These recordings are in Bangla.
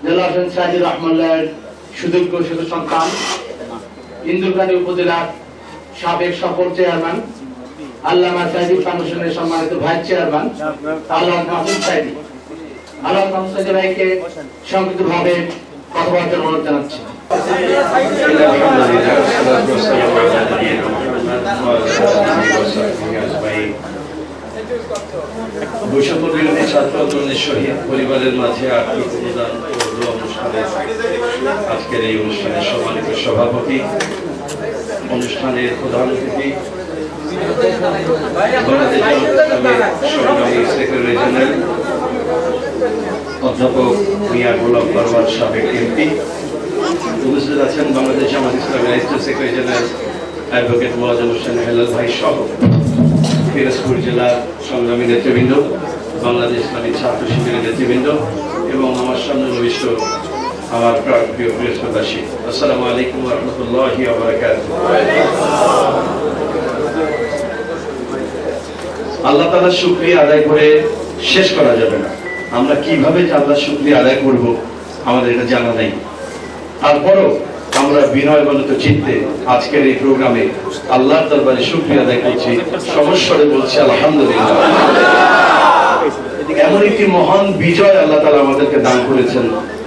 জেলা হোসেন সাইদুর রহমানের সুযোগ্য সন্তান, ইন্দুরকানী উপজেলার সাবেক সফর চেয়ারম্যান, আল্লামা সাইদি ফাউন্ডেশনের সম্মানিত ভাইস চেয়ারম্যান আল্লাহ মাহমুদ সাইদি। আল্লাহ মাহমুদ সাইদি ভাইকে সংক্ষিপ্তভাবে কথা বলার অনুরোধ জানাচ্ছি। বৈষম্য বিরোধী ছাত্র আন্দোলনের শহীদ পরিবারের মাঝে আর্থিক অনুদান ও অনুষ্ঠানে আজকের এই অনুষ্ঠানের সম্মানিত সভাপতি, অনুষ্ঠানের প্রধান অতিথি, সংগ্রামী সেক্রেটারি জেনারেল অধ্যাপক মিয়া গোলাম পরওয়ার সাবেক এমপি, উপস্থিত আছেন বাংলাদেশ জামাত ইসলামী রাষ্ট্রীয় secretary general advocate Moazzem Hossain Helal ভাই সহ পিরোজপুর জেলার সংগ্রামী নেতৃবৃন্দ, বাংলাদেশ ইসলামী ছাত্র শিবিরের নেতৃবৃন্দ এবং আমার সামনে উপবিষ্ট আমার প্রিয় বৃহস্পতিবাসী, আসসালামু আলাইকুম ওয়া রাহমাতুল্লাহি ওয়া বারাকাতুহু। আল্লাহ তাআলার শুকরিয়া আদায় করে শেষ করা যাবে না। আমরা কিভাবে আল্লাহর শুকরিয়া আদায় করব আমাদের এটা জানা নেই। তারপরও আমরা বিনয়বনত চিত্তে আজকের এই প্রোগ্রামে আল্লাহর দরবারে শুকরিয়া আদায় করছি, সমস্বরে বলছি আলহামদুলিল্লাহ। এমন একটি মহান বিজয় আল্লাহ তাআলা আমাদেরকে দান করেছেন,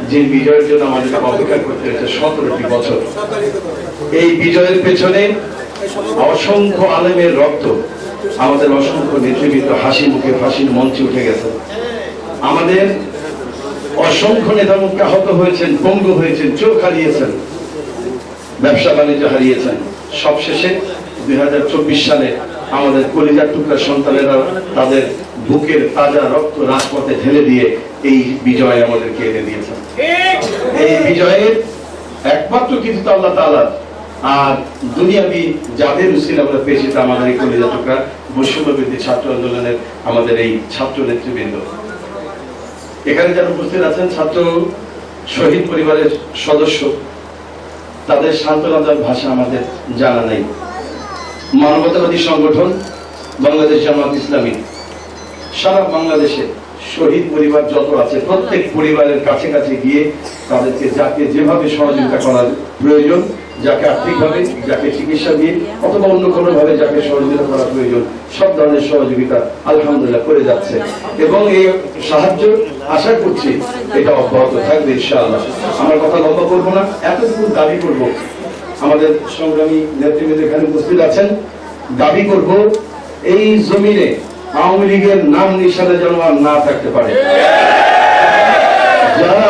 যে বিজয়ের জন্য আমাদেরকে অপেক্ষা করতে হয়েছে 17টি বছর। এই বিজয়ের পেছনে অসংখ্য আলেমের রক্ত, আমাদের অসংখ্য নেতৃবৃন্দ হাসি মুখে ফাঁসির মঞ্চে উঠে গেছে। আমাদের অসংখ্য নেতা মুখে আহত হয়েছেন, পঙ্গু হয়েছেন, চোখ হারিয়েছেন, ব্যবসা বাণিজ্য হারিয়েছেন। সবশেষে 2024 সালে আমাদের কলিজার টুকরা সন্তানেরা তাদের বুকের তাজা রক্ত রাজপথে ঢেলে দিয়ে এই বিজয় আমাদেরকে এনে দিয়েছেন। এই বিজয়ের একমাত্র কৃতিত্ব আল্লাহ তাআলার। আর দুনিয়াবি যাদের উসিলা আমরা পেয়েছি তা আমাদের এই কলিজার টুকরা বৈষম্য বিরোধী ছাত্র আন্দোলনের আমাদের এই ছাত্র নেতৃবৃন্দ। এখানে যারা উপস্থিত আছেন ছাত্র শহীদ পরিবারের সদস্য, তাদের সান্ত্বনা দেওয়ার ভাষা আমাদের জানা নেই। মানবতাবাদী সংগঠন বাংলাদেশ জামাত ইসলামী সারা বাংলাদেশে শহীদ পরিবার যত আছে প্রত্যেক পরিবারের কাছে কাছে গিয়ে তাদেরকে যাকে যেভাবে সহযোগিতা করার প্রয়োজন, যাকে আর্থিকভাবে, যাকে চিকিৎসা দিয়ে অথবা অন্য কোনোভাবে যাকে সহযোগিতা করা প্রয়োজন, সব ধরনের সহযোগিতা আলহামদুলিল্লাহ করে যাচ্ছে এবং এই সাহায্য আশা করছি এটা অব্যাহত থাকবে ইনশাআল্লাহ। আমার কথা লম্বা করবো না, এতটুকু দাবি করব, আমাদের সংগ্রামী নেতৃবৃন্দ এখানে উপস্থিত আছেন, দাবি করব এই জমিনে আওয়ামী লীগের নাম নিশানা যেন আর না থাকতে পারে। যারা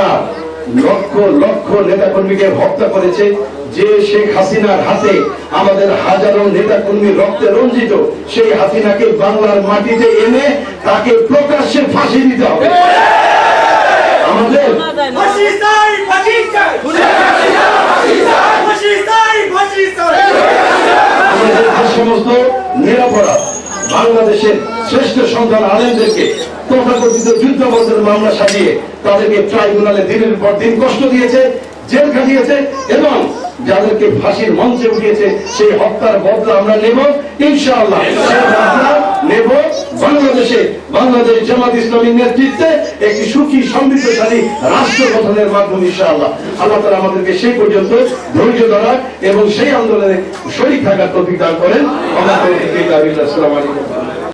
লক্ষ লক্ষ নেতা কর্মীকে হত্যা করেছে, যে শেখ হাসিনার হাতে আমাদের হাজারো নেতা কর্মী রক্তে রঞ্জিত, সেই হাসিনাকে বাংলার মাটিতে এনে তাকে প্রকাশ্যে ফাঁসি দিতে হবে। আমাদের সমস্ত নিরাপরাধ বাংলাদেশের শ্রেষ্ঠ সন্তান আলেমদেরকে তথাকথিত যুদ্ধবন্ধের মামলা সাজিয়ে তাদেরকে ট্রাইব্যুনালে দিনের পর দিন কষ্ট দিয়েছে, জেল খাটিয়েছে এবং যাদেরকে ফাঁসির মঞ্চে উঠিয়েছে, সেই হত্যার বদলা আমরা নেব ইনশাআল্লাহ। নেব বাংলাদেশে বাংলাদেশ জামাত ইসলামীর নেতৃত্বে একটি সুখী সমৃদ্ধশালী রাষ্ট্র গঠনের মাধ্যমে ইনশাআল্লাহ। আল্লাহ তাআলা আমাদেরকে সেই পর্যন্ত ধৈর্য ধরা এবং সেই আন্দোলনে শরীক থাকার তৌফিক দান করেন। আসসালামু আলাইকুম।